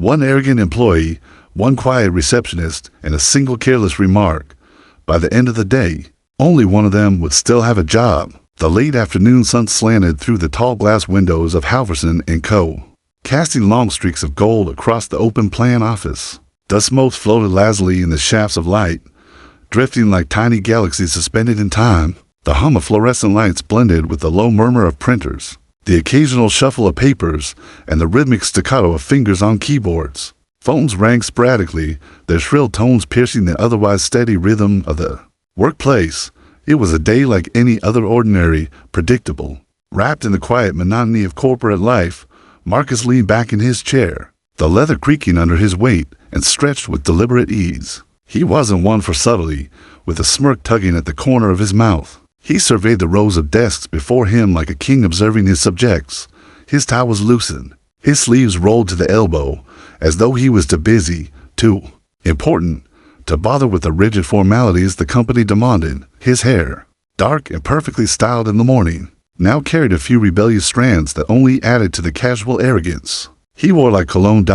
One arrogant employee, one quiet receptionist, and a single careless remark. By the end of the day, only one of them would still have a job. The late afternoon sun slanted through the tall glass windows of Halverson & Co., casting long streaks of gold across the open-plan office. Dust motes floated lazily in the shafts of light, drifting like tiny galaxies suspended in time. The hum of fluorescent lights blended with the low murmur of printers, the occasional shuffle of papers, and the rhythmic staccato of fingers on keyboards. Phones rang sporadically, their shrill tones piercing the otherwise steady rhythm of the workplace. It was a day like any other, ordinary, predictable. Wrapped in the quiet monotony of corporate life, Marcus leaned back in his chair, the leather creaking under his weight, and stretched with deliberate ease. He wasn't one for subtlety, with a smirk tugging at the corner of his mouth. He surveyed the rows of desks before him like a king observing his subjects. His tie was loosened, his sleeves rolled to the elbow, as though he was too busy, too important, to bother with the rigid formalities the company demanded. His hair, dark and perfectly styled in the morning, now carried a few rebellious strands that only added to the casual arrogance. He wore like cologne.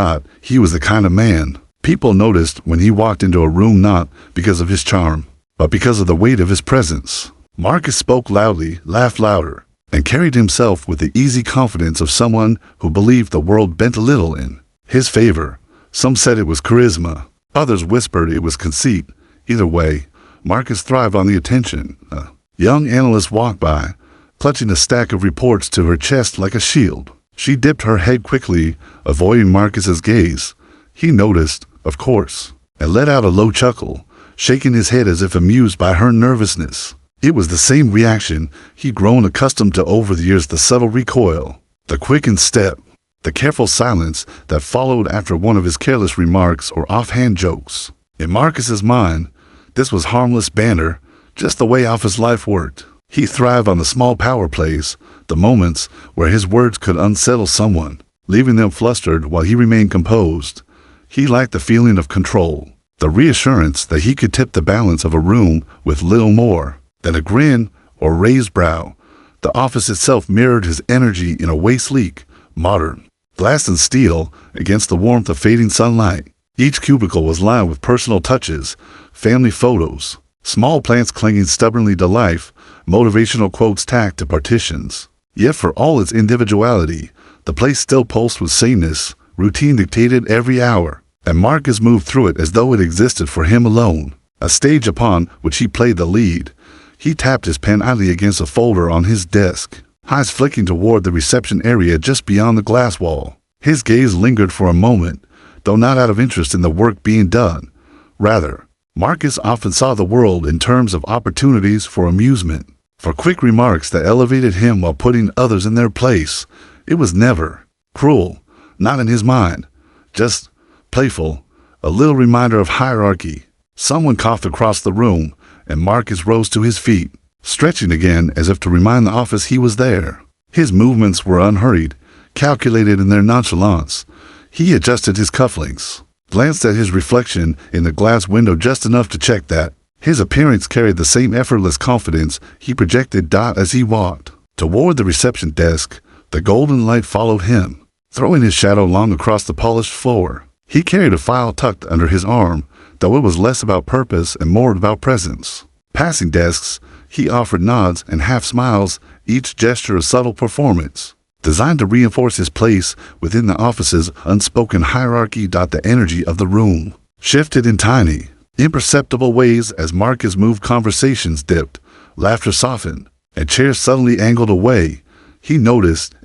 He was the kind of man people noticed when he walked into a room, not because of his charm, but because of the weight of his presence. Marcus spoke loudly, laughed louder, and carried himself with the easy confidence of someone who believed the world bent a little in his favor. Some said it was charisma, others whispered it was conceit. Either way, Marcus thrived on the attention. A young analyst walked by, clutching a stack of reports to her chest like a shield. She dipped her head quickly, avoiding Marcus's gaze. He noticed, of course, and let out a low chuckle, shaking his head as if amused by her nervousness. It was the same reaction he'd grown accustomed to over the years, the subtle recoil, the quickened step, the careful silence that followed after one of his careless remarks or offhand jokes. In Marcus's mind, this was harmless banter, just the way office life worked. He thrived on the small power plays, the moments where his words could unsettle someone, leaving them flustered while he remained composed. He liked the feeling of control, the reassurance that he could tip the balance of a room with little more than a grin or raised brow. The office itself mirrored his energy in a way sleek, modern, glass and steel against the warmth of fading sunlight. Each cubicle was lined with personal touches, family photos, small plants clinging stubbornly to life, motivational quotes tacked to partitions. Yet for all its individuality, the place still pulsed with sameness. Routine dictated every hour, and Marcus moved through it as though it existed for him alone, a stage upon which he played the lead. He tapped his pen idly against a folder on his desk, eyes flicking toward the reception area just beyond the glass wall. His gaze lingered for a moment, though not out of interest in the work being done. Rather, Marcus often saw the world in terms of opportunities for amusement, for quick remarks that elevated him while putting others in their place. It was never cruel, not in his mind, just playful, a little reminder of hierarchy. Someone coughed across the room, and Marcus rose to his feet, stretching again as if to remind the office he was there. His movements were unhurried, calculated in their nonchalance. He adjusted his cufflinks, glanced at his reflection in the glass window just enough to check that his appearance carried the same effortless confidence he projected. As he walked toward the reception desk, the golden light followed him, throwing his shadow long across the polished floor. He carried a file tucked under his arm, though it was less about purpose and more about presence. Passing desks, he offered nods and half smiles, each gesture a subtle performance, designed to reinforce his place within the office's unspoken hierarchy. The energy of the room shifted in tiny, imperceptible ways as Marcus moved. Conversations dipped, laughter softened, and chairs suddenly angled away. He noticed,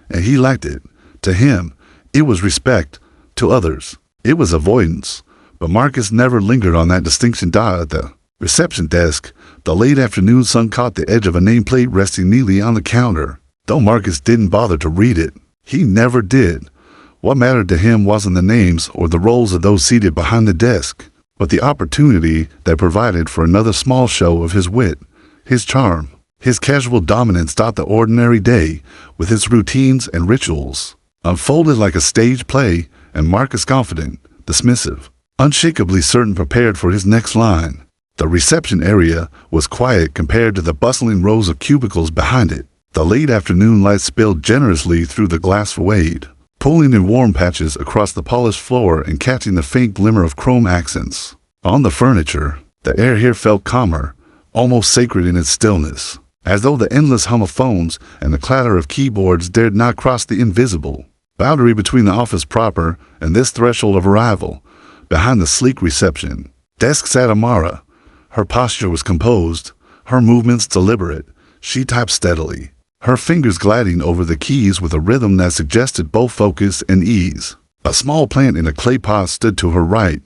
and he liked it. To him, it was respect. To others, it was avoidance. But Marcus never lingered on that distinction. At the reception desk, the late afternoon sun caught the edge of a nameplate resting neatly on the counter. Though Marcus didn't bother to read it, he never did. What mattered to him wasn't the names or the roles of those seated behind the desk, but the opportunity that provided for another small show of his wit, his charm, his casual dominance. The ordinary day, with its routines and rituals, unfolded like a stage play, and Marcus confident, dismissive, unshakably certain, prepared for his next line. The reception area was quiet compared to the bustling rows of cubicles behind it. The late afternoon light spilled generously through the glass facade, pulling in warm patches across the polished floor and catching the faint glimmer of chrome accents. On the furniture, the air here felt calmer, almost sacred in its stillness, as though the endless hum of phones and the clatter of keyboards dared not cross the invisible boundary between the office proper and this threshold of arrival. Behind the sleek reception desk sat Amara. Her posture was composed, her movements deliberate. She typed steadily, her fingers gliding over the keys with a rhythm that suggested both focus and ease. A small plant in a clay pot stood to her right,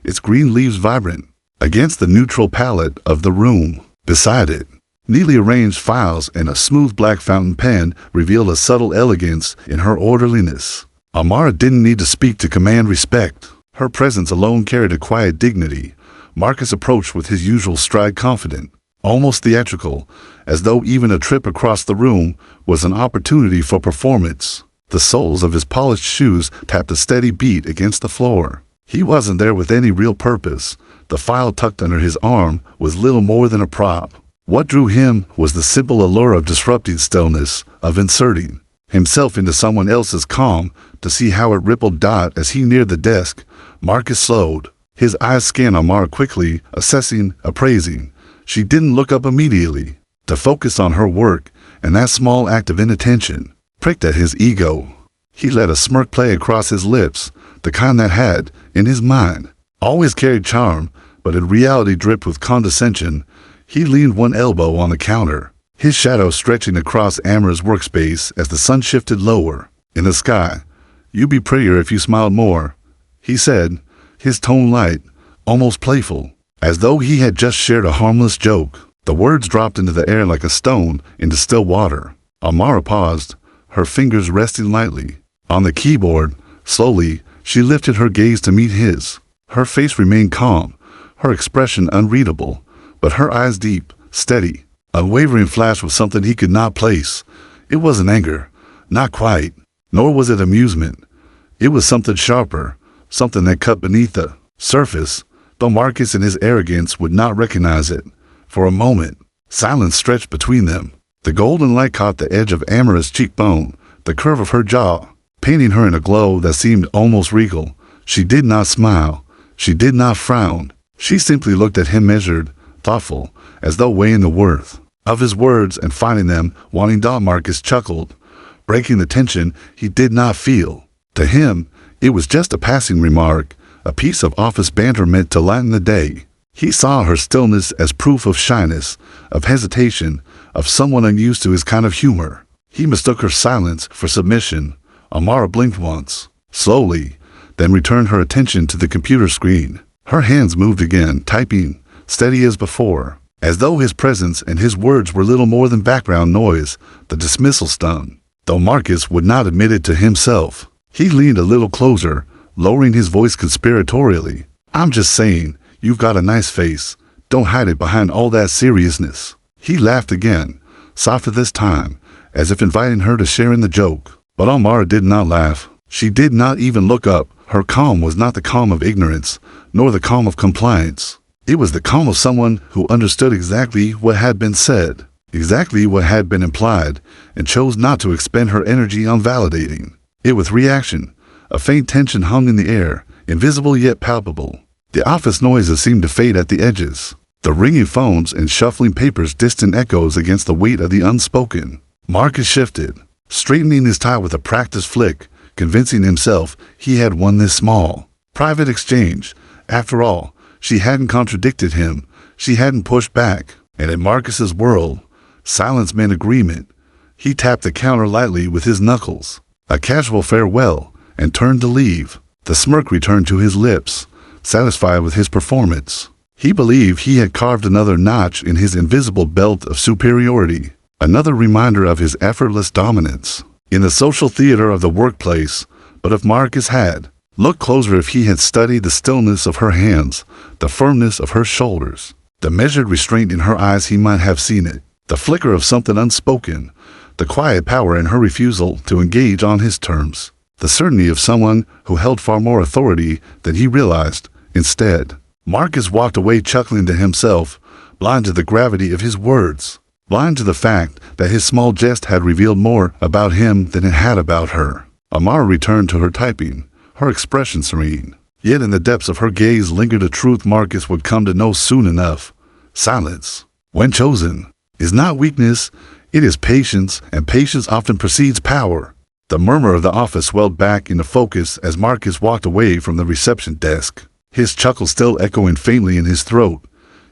its green leaves vibrant against the neutral palette of the room. Beside it, neatly arranged files and a smooth black fountain pen revealed a subtle elegance in her orderliness. Amara didn't need to speak to command respect. Her presence alone carried a quiet dignity. Marcus approached with his usual stride, confident, almost theatrical, as though even a trip across the room was an opportunity for performance. The soles of his polished shoes tapped a steady beat against the floor. He wasn't there with any real purpose. The file tucked under his arm was little more than a prop. What drew him was the simple allure of disrupting stillness, of inserting himself into someone else's calm to see how it rippled. As he neared the desk, Marcus slowed. His eyes scanned Amara quickly, assessing, appraising. She didn't look up immediately. To focus on her work, and that small act of inattention pricked at his ego. He let a smirk play across his lips, the kind that had, in his mind, always carried charm, but in reality dripped with condescension. He leaned one elbow on the counter, his shadow stretching across Amara's workspace as the sun shifted lower in the sky. "You'd be prettier if you smiled more," he said, his tone light, almost playful, as though he had just shared a harmless joke. The words dropped into the air like a stone into still water. Amara paused, her fingers resting lightly on the keyboard. Slowly, she lifted her gaze to meet his. Her face remained calm, her expression unreadable, but her eyes deep, steady, unwavering flash of something he could not place. It wasn't anger, not quite, nor was it amusement. It was something sharper, something that cut beneath the surface, though Marcus in his arrogance would not recognize it. For a moment, silence stretched between them. The golden light caught the edge of Amara's cheekbone, the curve of her jaw, painting her in a glow that seemed almost regal. She did not smile. She did not frown. She simply looked at him, measured, thoughtful, as though weighing the worth of his words and finding them wanting. Marcus chuckled, breaking the tension he did not feel. To him, it was just a passing remark, a piece of office banter meant to lighten the day. He saw her stillness as proof of shyness, of hesitation, of someone unused to his kind of humor. He mistook her silence for submission. Amara blinked once, slowly, then returned her attention to the computer screen. Her hands moved again, typing, steady as before. As though his presence and his words were little more than background noise, the dismissal stung. Though Marcus would not admit it to himself, he leaned a little closer, lowering his voice conspiratorially. "I'm just saying, you've got a nice face. Don't hide it behind all that seriousness." He laughed again, softer this time, as if inviting her to share in the joke. But Amara did not laugh. She did not even look up. Her calm was not the calm of ignorance, nor the calm of compliance. It was the calm of someone who understood exactly what had been said, exactly what had been implied, and chose not to expend her energy on validating it with reaction. A faint tension hung in the air, invisible yet palpable. The office noises seemed to fade at the edges. The ringing phones and shuffling papers distant echoes against the weight of the unspoken. Marcus shifted, straightening his tie with a practiced flick, convincing himself he had won this small, private exchange. After all, she hadn't contradicted him, she hadn't pushed back, and in Marcus's world, silence meant agreement. He tapped the counter lightly with his knuckles, a casual farewell, and turned to leave. The smirk returned to his lips, satisfied with his performance. He believed he had carved another notch in his invisible belt of superiority, another reminder of his effortless dominance in the social theater of the workplace. But if Marcus had looked closer, if he had studied the stillness of her hands, the firmness of her shoulders, the measured restraint in her eyes, he might have seen it. The flicker of something unspoken, the quiet power in her refusal to engage on his terms, the certainty of someone who held far more authority than he realized. Instead, Marcus walked away chuckling to himself, blind to the gravity of his words, blind to the fact that his small jest had revealed more about him than it had about her. Amara returned to her typing, her expression serene. Yet in the depths of her gaze lingered a truth Marcus would come to know soon enough. Silence, when chosen, is not weakness, it is patience, and patience often precedes power. The murmur of the office swelled back into focus as Marcus walked away from the reception desk, his chuckle still echoing faintly in his throat.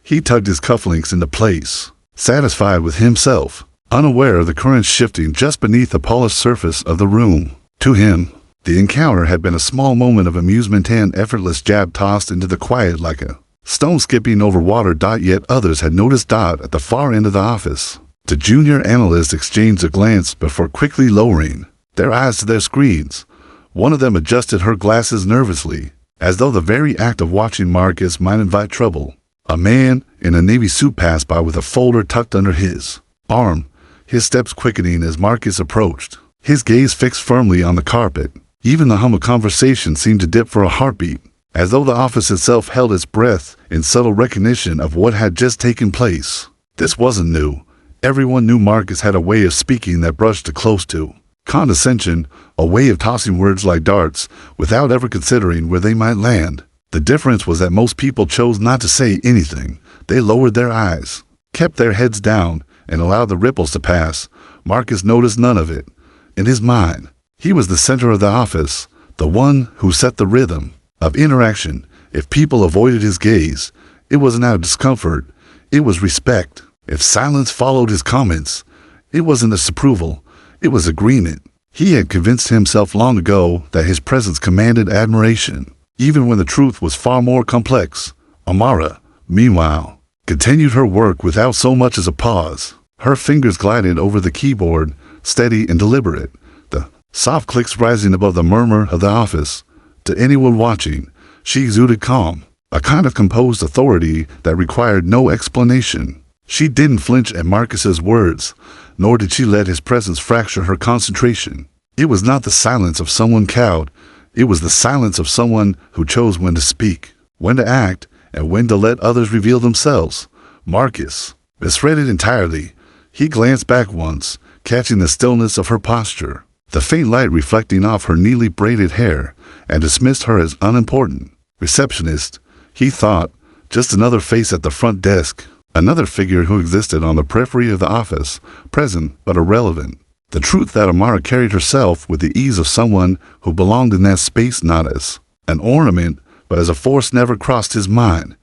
He tugged his cufflinks into place, satisfied with himself, unaware of the currents shifting just beneath the polished surface of the room. To him, the encounter had been a small moment of amusement and effortless jab tossed into the quiet like a stone skipping over water. Yet others had noticed Dot at the far end of the office. The junior analysts exchanged a glance before quickly lowering their eyes to their screens. One of them adjusted her glasses nervously, as though the very act of watching Marcus might invite trouble. A man in a navy suit passed by with a folder tucked under his arm, his steps quickening as Marcus approached, his gaze fixed firmly on the carpet. Even the hum of conversation seemed to dip for a heartbeat, as though the office itself held its breath in subtle recognition of what had just taken place. This wasn't new. Everyone knew Marcus had a way of speaking that brushed close to condescension, a way of tossing words like darts without ever considering where they might land. The difference was that most people chose not to say anything. They lowered their eyes, kept their heads down, and allowed the ripples to pass. Marcus noticed none of it. In his mind, he was the center of the office, the one who set the rhythm of interaction. If people avoided his gaze, it wasn't out of discomfort, it was respect. If silence followed his comments, it wasn't disapproval, it was agreement. He had convinced himself long ago that his presence commanded admiration, even when the truth was far more complex. Amara, meanwhile, continued her work without so much as a pause. Her fingers glided over the keyboard, steady and deliberate, the soft clicks rising above the murmur of the office. To anyone watching, she exuded calm, a kind of composed authority that required no explanation. She didn't flinch at Marcus's words, nor did she let his presence fracture her concentration. It was not the silence of someone cowed, it was the silence of someone who chose when to speak, when to act, and when to let others reveal themselves. Marcus, misread entirely. He glanced back once, catching the stillness of her posture, the faint light reflecting off her neatly braided hair, and dismissed her as unimportant. Receptionist, he thought, just another face at the front desk, another figure who existed on the periphery of the office, present but irrelevant. The truth that Amara carried herself with the ease of someone who belonged in that space, not as an ornament, but as a force, never crossed his mind.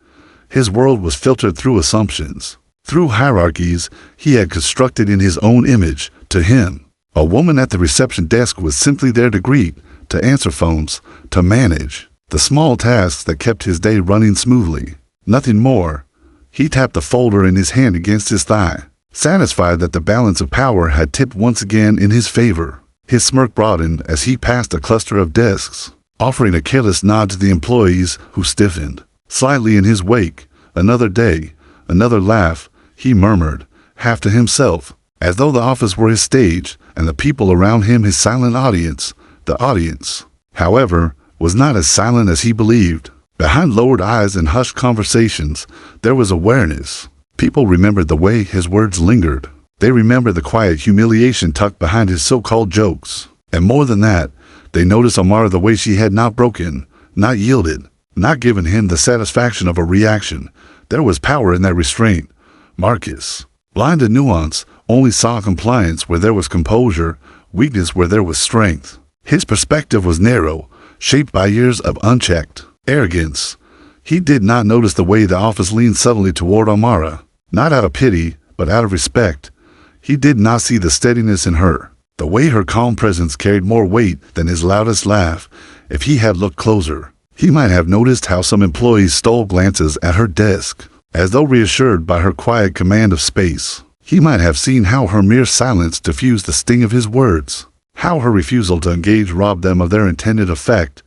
His world was filtered through assumptions, through hierarchies he had constructed in his own image. To him, a woman at the reception desk was simply there to greet, to answer phones, to manage the small tasks that kept his day running smoothly. Nothing more. He tapped the folder in his hand against his thigh, satisfied that the balance of power had tipped once again in his favor. His smirk broadened as he passed a cluster of desks, offering a careless nod to the employees who stiffened slightly in his wake. Another day, another laugh, he murmured, half to himself, as though the office were his stage and the people around him his silent audience. The audience, however, was not as silent as he believed. Behind lowered eyes and hushed conversations, there was awareness. People remembered the way his words lingered. They remembered the quiet humiliation tucked behind his so-called jokes. And more than that, they noticed Amara the way she had not broken, not yielded, not given him the satisfaction of a reaction. There was power in that restraint. Marcus, blind to nuance, only saw compliance where there was composure, weakness where there was strength. His perspective was narrow, shaped by years of unchecked arrogance. He did not notice the way the office leaned subtly toward Amara, not out of pity, but out of respect. He did not see the steadiness in her, the way her calm presence carried more weight than his loudest laugh. If he had looked closer, he might have noticed how some employees stole glances at her desk, as though reassured by her quiet command of space. He might have seen how her mere silence diffused the sting of his words, how her refusal to engage robbed them of their intended effect.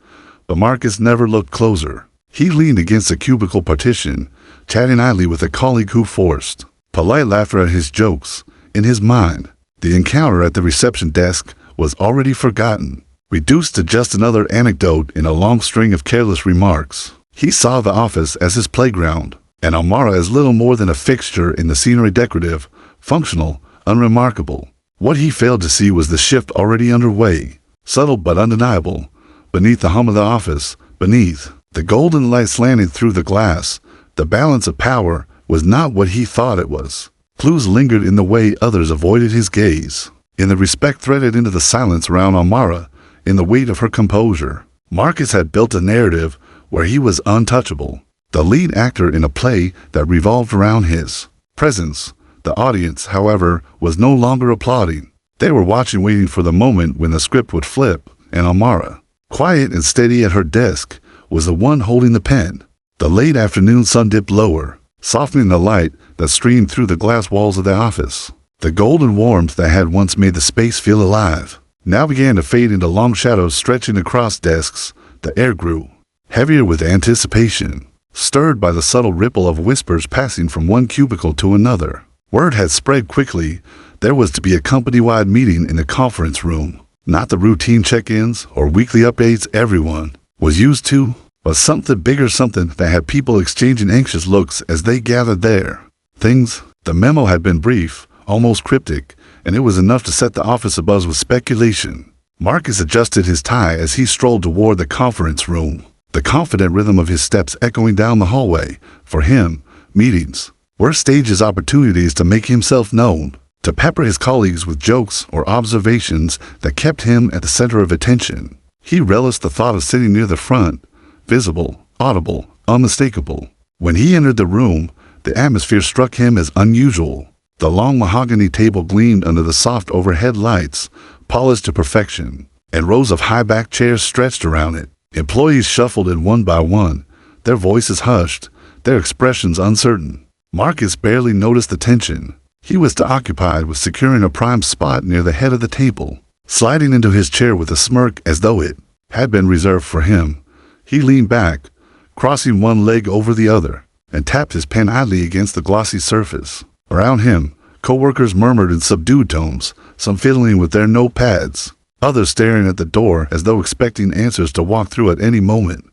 But Marcus never looked closer. He leaned against a cubicle partition, chatting idly with a colleague who forced polite laughter at his jokes. In his mind, the encounter at the reception desk was already forgotten, reduced to just another anecdote in a long string of careless remarks. He saw the office as his playground, and Amara as little more than a fixture in the scenery, decorative, functional, unremarkable. What he failed to see was the shift already underway. subtle but undeniable, beneath the hum of the office, beneath the golden light slanting through the glass. The balance of power was not what he thought it was. Clues lingered in the way others avoided his gaze, in the respect threaded into the silence around Amara, in the weight of her composure. Marcus had built a narrative where he was untouchable, the lead actor in a play that revolved around his presence. The audience, however, was no longer applauding. They were watching, waiting for the moment when the script would flip, and Amara, quiet and steady at her desk, was the one holding the pen. The late afternoon sun dipped lower, softening the light that streamed through the glass walls of the office. The golden warmth that had once made the space feel alive now began to fade into long shadows stretching across desks. The air grew heavier with anticipation, stirred by the subtle ripple of whispers passing from one cubicle to another. Word had spread quickly. There was to be a company-wide meeting in the conference room. Not the routine check-ins or weekly updates everyone was used to, but something bigger, something that had people exchanging anxious looks as they gathered there. The memo had been brief, almost cryptic, and it was enough to set the office abuzz with speculation. Marcus adjusted his tie as he strolled toward the conference room, the confident rhythm of his steps echoing down the hallway. For him, meetings were stages, opportunities to make himself known, to pepper his colleagues with jokes or observations that kept him at the center of attention. He relished the thought of sitting near the front, visible, audible, unmistakable. When he entered the room, the atmosphere struck him as unusual. The long mahogany table gleamed under the soft overhead lights, polished to perfection, and rows of high-backed chairs stretched around it. Employees shuffled in one by one, their voices hushed, their expressions uncertain. Marcus barely noticed the tension. He was occupied with securing a prime spot near the head of the table. Sliding into his chair with a smirk as though it had been reserved for him, he leaned back, crossing one leg over the other, and tapped his pen idly against the glossy surface. Around him, co-workers murmured in subdued tones, some fiddling with their notepads, others staring at the door as though expecting answers to walk through at any moment.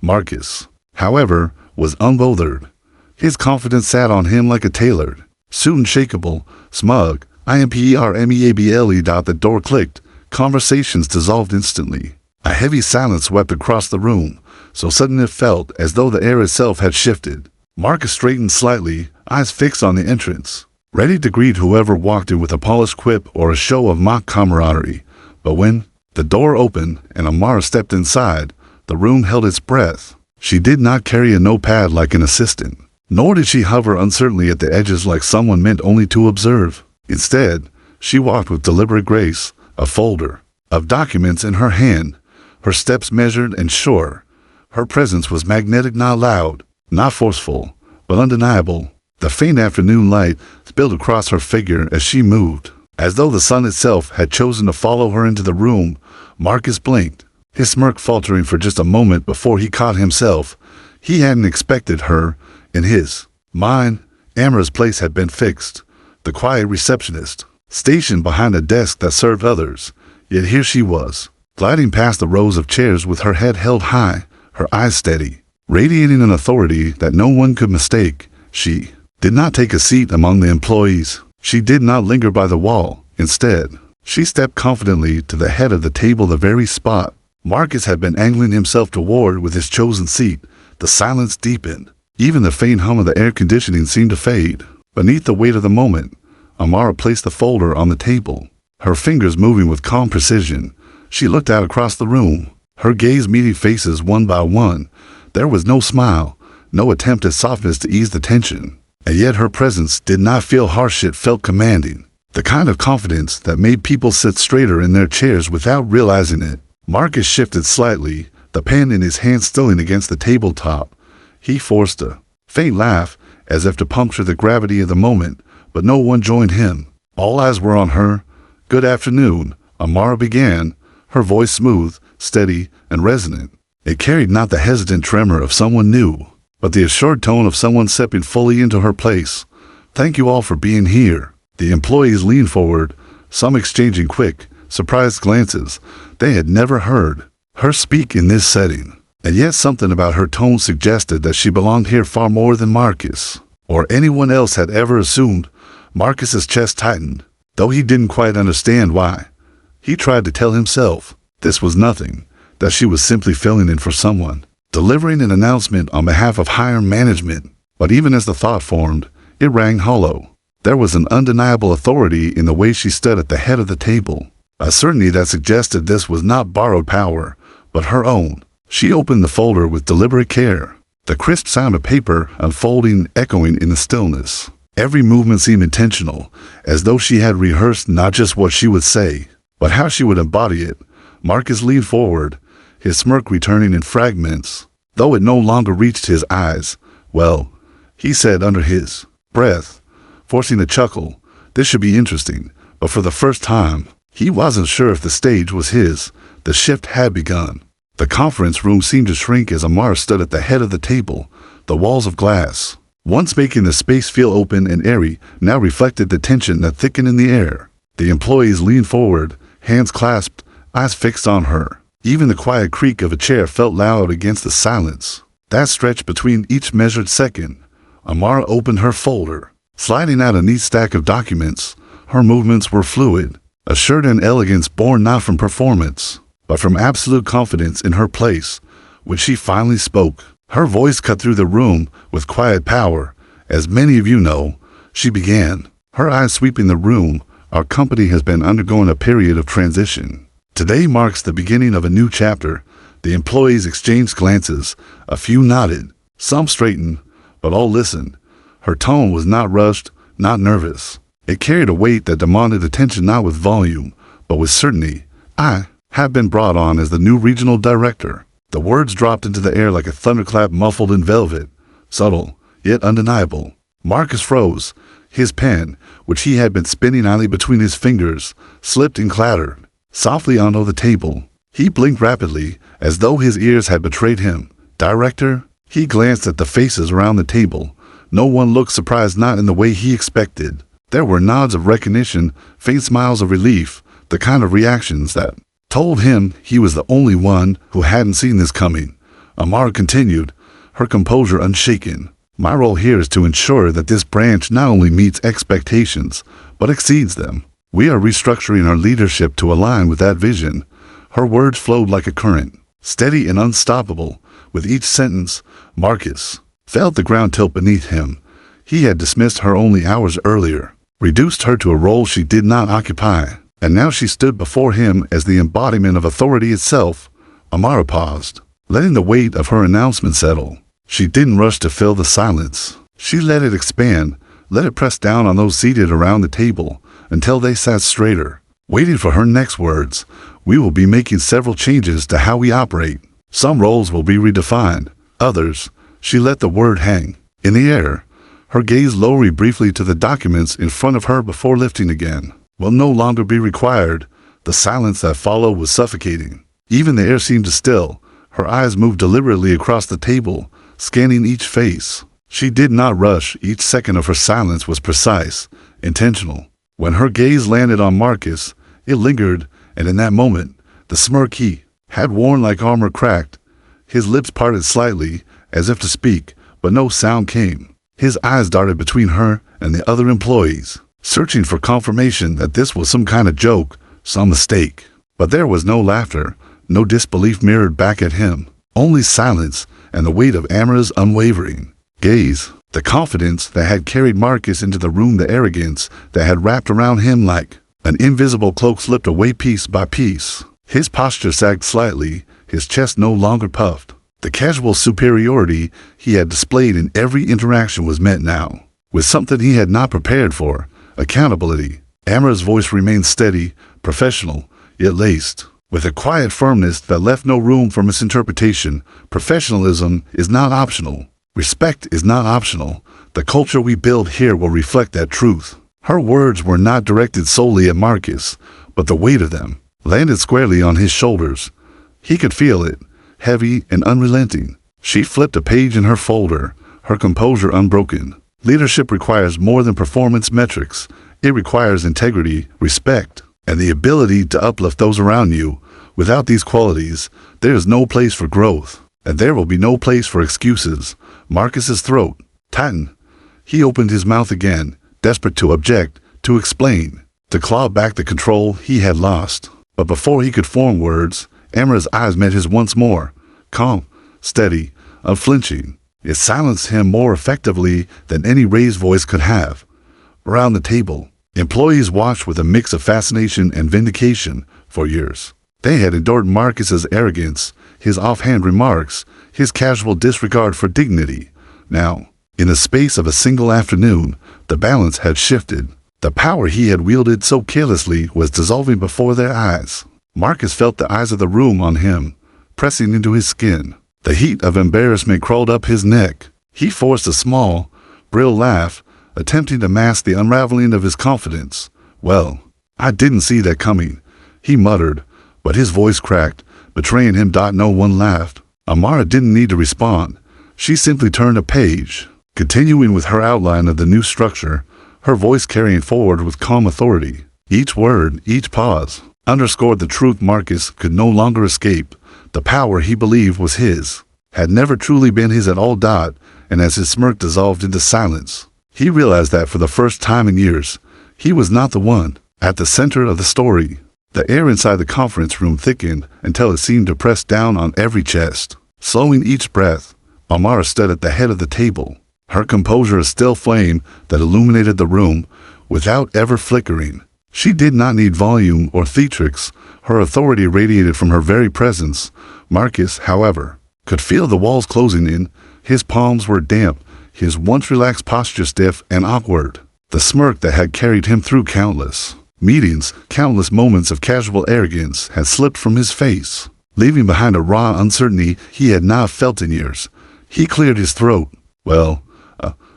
Marcus, however, was unbothered. His confidence sat on him like a tailored suit, unshakable, smug. IMPERMEABLE. The door clicked. Conversations dissolved instantly. A heavy silence swept across the room, so sudden it felt as though the air itself had shifted. Marcus straightened slightly, eyes fixed on the entrance, ready to greet whoever walked in with a polished quip or a show of mock camaraderie. But when the door opened and Amara stepped inside, the room held its breath. She did not carry a notepad like an assistant, nor did she hover uncertainly at the edges like someone meant only to observe. Instead, she walked with deliberate grace, a folder of documents in her hand, her steps measured and sure. Her presence was magnetic, not loud, not forceful, but undeniable. The faint afternoon light spilled across her figure as she moved, as though the sun itself had chosen to follow her into the room. Marcus blinked, his smirk faltering for just a moment before he caught himself. He hadn't expected her. In his mind, Amara's place had been fixed, the quiet receptionist, stationed behind a desk that served others. Yet here she was, gliding past the rows of chairs with her head held high, her eyes steady, radiating an authority that no one could mistake. She did not take a seat among the employees. She did not linger by the wall. Instead, she stepped confidently to the head of the table, the very spot Marcus had been angling himself toward with his chosen seat. The silence deepened. Even the faint hum of the air conditioning seemed to fade. Beneath the weight of the moment, Amara placed the folder on the table, her fingers moving with calm precision. She looked out across the room, her gaze meeting faces one by one. There was no smile, no attempt at softness to ease the tension. And yet her presence did not feel harsh, it felt commanding. The kind of confidence that made people sit straighter in their chairs without realizing it. Marcus shifted slightly, the pen in his hand stilling against the tabletop. He forced a faint laugh, as if to puncture the gravity of the moment, but no one joined him. All eyes were on her. "Good afternoon," Amara began, her voice smooth, steady, and resonant. It carried not the hesitant tremor of someone new, but the assured tone of someone stepping fully into her place. "Thank you all for being here." The employees leaned forward, some exchanging quick, surprised glances. They had never heard her speak in this setting, and yet something about her tone suggested that she belonged here far more than Marcus, or anyone else had ever assumed. Marcus's chest tightened, though he didn't quite understand why. He tried to tell himself This was nothing, that she was simply filling in for someone, delivering an announcement on behalf of higher management. But even as the thought formed, it rang hollow. There was an undeniable authority in the way she stood at the head of the table, a certainty that suggested this was not borrowed power, but her own. She opened the folder with deliberate care, the crisp sound of paper unfolding echoing in the stillness. Every movement seemed intentional, as though she had rehearsed not just what she would say, but how she would embody it. Marcus leaned forward, his smirk returning in fragments, though it no longer reached his eyes. "Well," he said under his breath, forcing a chuckle, "this should be interesting." But for the first time, he wasn't sure if the stage was his. The shift had begun. The conference room seemed to shrink as Amara stood at the head of the table. The walls of glass, once making the space feel open and airy, now reflected the tension that thickened in the air. The employees leaned forward, hands clasped, eyes fixed on her. Even the quiet creak of a chair felt loud against the silence that stretched between each measured second. Amara opened her folder, sliding out a neat stack of documents. Her movements were fluid, assured in elegance born not from performance, but from absolute confidence in her place. When she finally spoke, her voice cut through the room with quiet power. "As many of you know," she began, her eyes sweeping the room, "our company has been undergoing a period of transition. Today marks the beginning of a new chapter." The employees exchanged glances. A few nodded, some straightened, but all listened. Her tone was not rushed, not nervous. It carried a weight that demanded attention not with volume, but with certainty. "I have been brought on as the new regional director." The words dropped into the air like a thunderclap muffled in velvet, subtle, yet undeniable. Marcus froze. His pen, which he had been spinning idly between his fingers, slipped and clattered softly onto the table. He blinked rapidly, as though his ears had betrayed him. "Director?" He glanced at the faces around the table. No one looked surprised, not in the way he expected. There were nods of recognition, faint smiles of relief, the kind of reactions that told him he was the only one who hadn't seen this coming. Amara continued, her composure unshaken. "My role here is to ensure that this branch not only meets expectations, but exceeds them. We are restructuring our leadership to align with that vision." Her words flowed like a current, steady and unstoppable. With each sentence, Marcus felt the ground tilt beneath him. He had dismissed her only hours earlier, reduced her to a role she did not occupy, and now she stood before him as the embodiment of authority itself. Amara paused, letting the weight of her announcement settle. She didn't rush to fill the silence. She let it expand, let it press down on those seated around the table until they sat straighter, waiting for her next words. "We will be making several changes to how we operate. Some roles will be redefined. Others," she let the word hang in the air, her gaze lowering briefly to the documents in front of her before lifting again, "will no longer be required." The silence that followed was suffocating. Even the air seemed to still. Her eyes moved deliberately across the table, scanning each face. She did not rush. Each second of her silence was precise, intentional. When her gaze landed on Marcus, it lingered, and in that moment, the smirk he had worn like armor cracked. His lips parted slightly, as if to speak, but no sound came. His eyes darted between her and the other employees, searching for confirmation that this was some kind of joke, some mistake. But there was no laughter, no disbelief mirrored back at him, only silence and the weight of Amara's unwavering gaze. The confidence that had carried Marcus into the room, the arrogance that had wrapped around him like an invisible cloak, slipped away piece by piece. His posture sagged slightly, his chest no longer puffed. The casual superiority he had displayed in every interaction was met now with something he had not prepared for: accountability. Amara's voice remained steady, professional, yet laced with a quiet firmness that left no room for misinterpretation. "Professionalism is not optional. Respect is not optional. The culture we build here will reflect that truth." Her words were not directed solely at Marcus, but the weight of them landed squarely on his shoulders. He could feel it, heavy and unrelenting. She flipped a page in her folder, her composure unbroken. Leadership requires more than performance metrics. It requires integrity, respect, and the ability to uplift those around you. Without these qualities, there is no place for growth, and there will be no place for excuses. Marcus's throat tightened. He opened his mouth again, desperate to object, to explain, to claw back the control he had lost. But before he could form words, Amara's eyes met his once more, calm, steady, unflinching. It silenced him more effectively than any raised voice could have. Around the table, employees watched with a mix of fascination and vindication. For years, they had endured Marcus's arrogance, his offhand remarks, his casual disregard for dignity. Now, in the space of a single afternoon, the balance had shifted. The power he had wielded so carelessly was dissolving before their eyes. Marcus felt the eyes of the room on him, pressing into his skin. The heat of embarrassment crawled up his neck. He forced a small, brittle laugh, attempting to mask the unraveling of his confidence. "Well, I didn't see that coming," he muttered, but his voice cracked, betraying him. No one laughed. Amara didn't need to respond. She simply turned a page, continuing with her outline of the new structure, her voice carrying forward with calm authority. Each word, each pause, underscored the truth Marcus could no longer escape. The power he believed was his had never truly been his at all. And as his smirk dissolved into silence, he realized that for the first time in years, he was not the one at the center of the story. The air inside the conference room thickened until it seemed to press down on every chest. Slowing each breath, Amara stood at the head of the table, her composure a still flame that illuminated the room without ever flickering. She did not need volume or theatrics. Her authority radiated from her very presence. Marcus, however, could feel the walls closing in. His palms were damp, his once relaxed posture stiff and awkward. The smirk that had carried him through countless meetings, countless moments of casual arrogance, had slipped from his face, leaving behind a raw uncertainty he had not felt in years. He cleared his throat. "Well,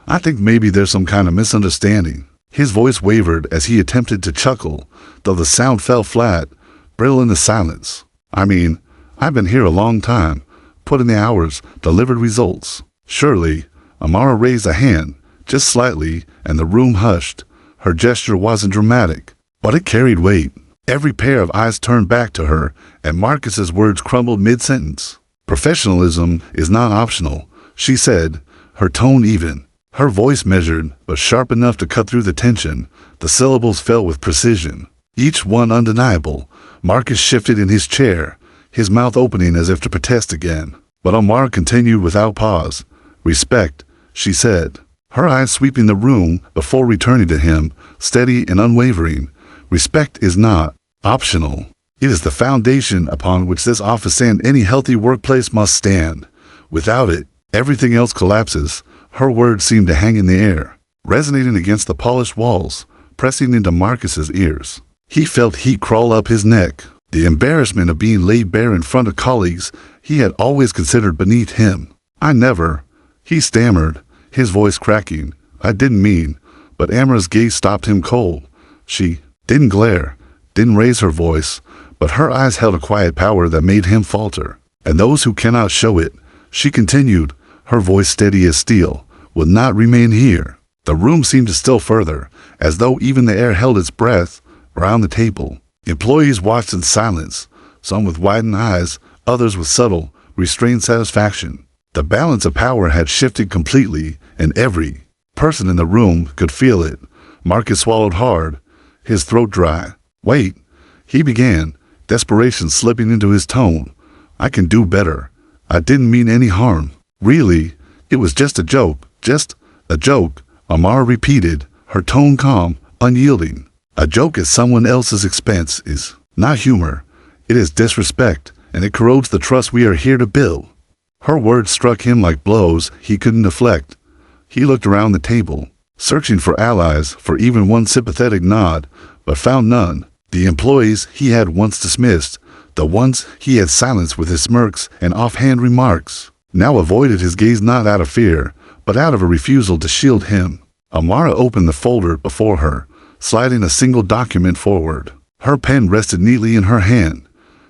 I think maybe there's some kind of misunderstanding." His voice wavered as he attempted to chuckle, though the sound fell flat, brittle in the silence. "I mean, I've been here a long time, put in the hours, delivered results." "Surely." Amara raised a hand, just slightly, and the room hushed. Her gesture wasn't dramatic, but it carried weight. Every pair of eyes turned back to her, and Marcus's words crumbled mid-sentence. "Professionalism is not optional," she said, her tone even, her voice measured but sharp enough to cut through the tension. The syllables fell with precision, each one undeniable. Marcus shifted in his chair, his mouth opening as if to protest again. But Amara continued without pause. "Respect," she said, her eyes sweeping the room before returning to him, steady and unwavering. "Respect is not optional. It is the foundation upon which this office and any healthy workplace must stand. Without it, everything else collapses." Her words seemed to hang in the air, resonating against the polished walls, pressing into Marcus's ears. He felt heat crawl up his neck, the embarrassment of being laid bare in front of colleagues he had always considered beneath him. "I never," he stammered, his voice cracking. "I didn't mean." But Amara's gaze stopped him cold. She didn't glare, didn't raise her voice, but her eyes held a quiet power that made him falter. "And those who cannot show it," she continued, her voice steady as steel, "will not remain here." The room seemed to still further, as though even the air held its breath. Around the table, employees watched in silence, some with widened eyes, others with subtle, restrained satisfaction. The balance of power had shifted completely, and every person in the room could feel it. Marcus swallowed hard, his throat dry. "Wait," he began, desperation slipping into his tone. "I can do better. I didn't mean any harm. Really, it was just a joke, just a joke," Amara repeated, her tone calm, unyielding. "A joke at someone else's expense is not humor. It is disrespect, and it corrodes the trust we are here to build." Her words struck him like blows he couldn't deflect. He looked around the table, searching for allies, for even one sympathetic nod, but found none. The employees he had once dismissed, the ones he had silenced with his smirks and offhand remarks, now avoided his gaze not out of fear, but out of a refusal to shield him. Amara opened the folder before her, sliding a single document forward. Her pen rested neatly in her hand.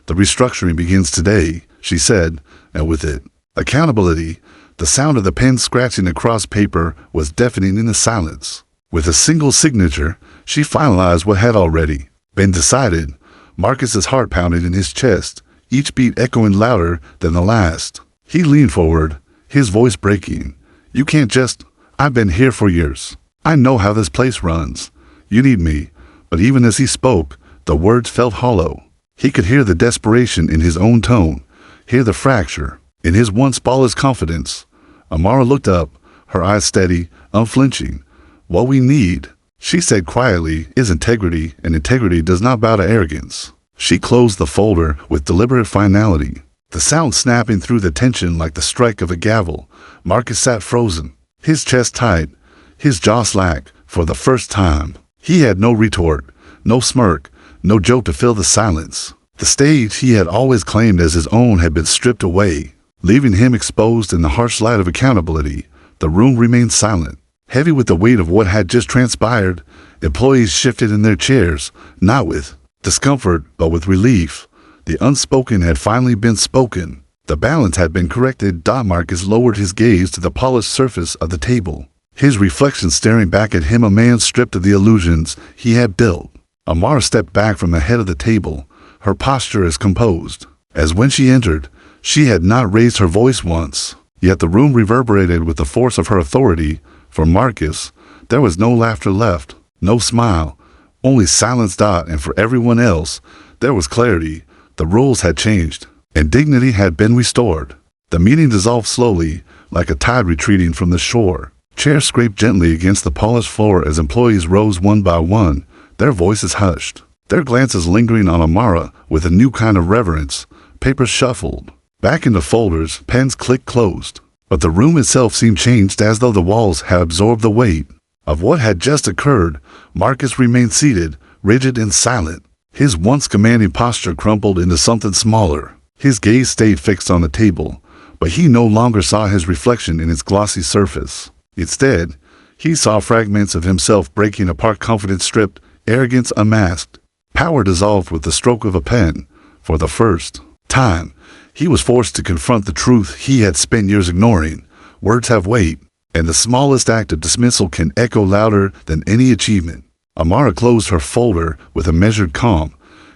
"The restructuring begins today," she said, and with it, accountability. The sound of the pen scratching across paper was deafening in the silence. With a single signature, she finalized what had already been decided. Marcus's heart pounded in his chest, each beat echoing louder than the last. He leaned forward, his voice breaking. "You can't just. I've been here for years. I know how this place runs. You need me." But even as he spoke, the words felt hollow. He could hear the desperation in his own tone, hear the fracture in his once flawless confidence. Amara looked up, her eyes steady, unflinching. "What we need," she said quietly, "is integrity, and integrity does not bow to arrogance." She closed the folder with deliberate finality, the sound snapping through the tension like the strike of a gavel. Marcus sat frozen, his chest tight, his jaw slack. For the first time, he had no retort, no smirk, no joke to fill the silence. The stage he had always claimed as his own had been stripped away, leaving him exposed in the harsh light of accountability. The room remained silent, heavy with the weight of what had just transpired. Employees shifted in their chairs, not with discomfort, but with relief. The unspoken had finally been spoken. The balance had been corrected. Marcus lowered his gaze to the polished surface of the table, his reflection staring back at him, a man stripped of the illusions he had built. Amara stepped back from the head of the table, her posture as composed as when she entered. She had not raised her voice once, yet the room reverberated with the force of her authority. For Marcus, there was no laughter left, no smile, only silence. And for everyone else, there was clarity. The rules had changed, and dignity had been restored. The meeting dissolved slowly, like a tide retreating from the shore. Chairs scraped gently against the polished floor as employees rose one by one, their voices hushed, their glances lingering on Amara with a new kind of reverence. Papers shuffled back into folders, pens clicked closed. But the room itself seemed changed, as though the walls had absorbed the weight of what had just occurred. Marcus remained seated, rigid and silent, his once commanding posture crumpled into something smaller. His gaze stayed fixed on the table, but he no longer saw his reflection in its glossy surface. Instead, he saw fragments of himself breaking apart, confidence stripped, arrogance unmasked, power dissolved with the stroke of a pen. For the first time, he was forced to confront the truth he had spent years ignoring. Words have weight, and the smallest act of dismissal can echo louder than any achievement. Amara closed her folder with a measured calm,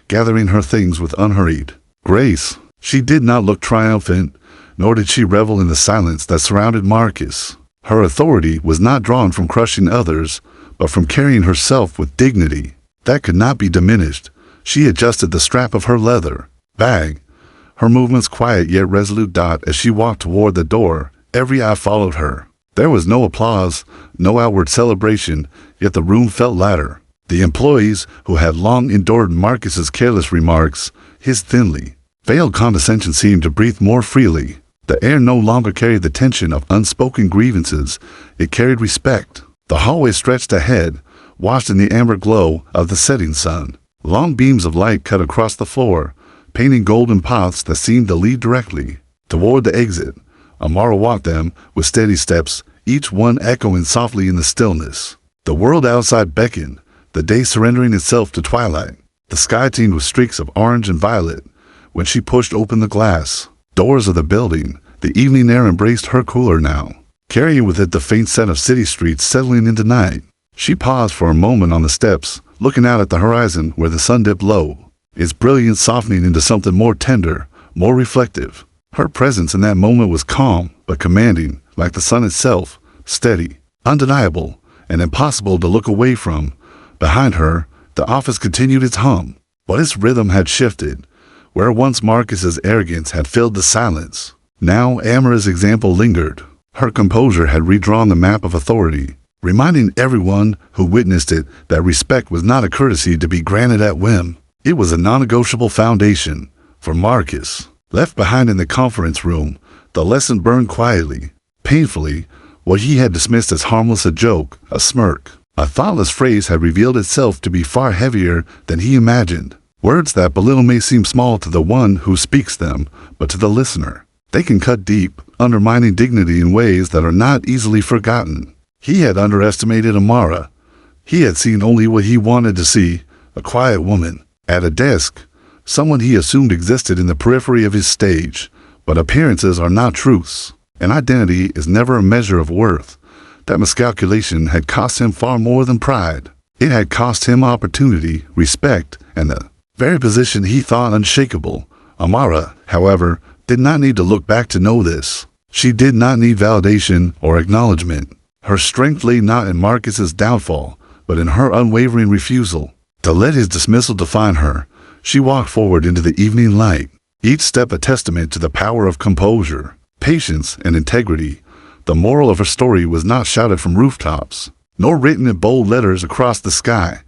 gathering her things with unhurried grace. She did not look triumphant, nor did she revel in the silence that surrounded Marcus. Her authority was not drawn from crushing others, but from carrying herself with dignity that could not be diminished. She adjusted the strap of her leather bag, her movements quiet yet resolute. As she walked toward the door, every eye followed her. There was no applause, no outward celebration, yet the room felt lighter. The employees, who had long endured Marcus's careless remarks, his thinly veiled condescension, seemed to breathe more freely. The air no longer carried the tension of unspoken grievances, it carried respect. The hallway stretched ahead, washed in the amber glow of the setting sun. Long beams of light cut across the floor, painting golden paths that seemed to lead directly toward the exit. Amara walked them with steady steps, each one echoing softly in the stillness. The world outside beckoned, the day surrendering itself to twilight. The sky teemed with streaks of orange and violet. When she pushed open the glass doors of the building, the evening air embraced her cooler now, carrying with it the faint scent of city streets settling into night. She paused for a moment on the steps, looking out at the horizon where the sun dipped low, its brilliance softening into something more tender, more reflective. Her presence in that moment was calm but commanding, like the sun itself, steady, undeniable, and impossible to look away from. Behind her, the office continued its hum, but its rhythm had shifted. Where once Marcus's arrogance had filled the silence, now Amara's example lingered. Her composure had redrawn the map of authority, reminding everyone who witnessed it that respect was not a courtesy to be granted at whim. It was a non-negotiable foundation. For Marcus, left behind in the conference room, the lesson burned quietly, painfully. What he had dismissed as harmless, a joke, a smirk, a thoughtless phrase, had revealed itself to be far heavier than he imagined. Words that belittle may seem small to the one who speaks them, but to the listener, they can cut deep, undermining dignity in ways that are not easily forgotten. He had underestimated Amara. He had seen only what he wanted to see, a quiet woman at a desk, someone he assumed existed in the periphery of his stage. But appearances are not truths, and identity is never a measure of worth. That miscalculation had cost him far more than pride. It had cost him opportunity, respect, and the very position he thought unshakable. Amara, however, did not need to look back to know this. She did not need validation or acknowledgement. Her strength lay not in Marcus's downfall, but in her unwavering refusal to let his dismissal define her. She walked forward into the evening light, each step a testament to the power of composure, patience, and integrity. The moral of her story was not shouted from rooftops, nor written in bold letters across the sky.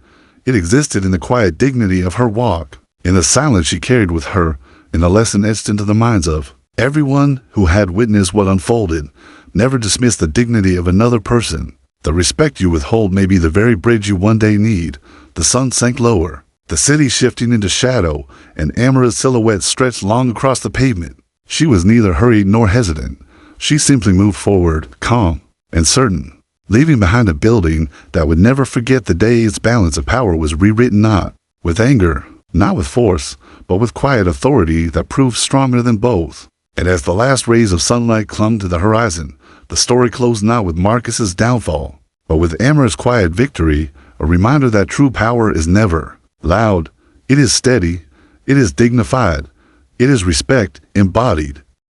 It existed in the quiet dignity of her walk, in the silence she carried with her, in the lesson etched into the minds of everyone who had witnessed what unfolded. Never dismiss the dignity of another person. The respect you withhold may be the very bridge you one day need. The sun sank lower, the city shifting into shadow, and Amara's silhouette stretched long across the pavement. She was neither hurried nor hesitant. She simply moved forward, calm and certain, leaving behind a building that would never forget the day its balance of power was rewritten, not with anger, not with force, but with quiet authority that proved stronger than both. And as the last rays of sunlight clung to the horizon, the story closed not with Marcus's downfall, but with Amara's quiet victory, a reminder that true power is never loud. It is steady, it is dignified, it is respect embodied.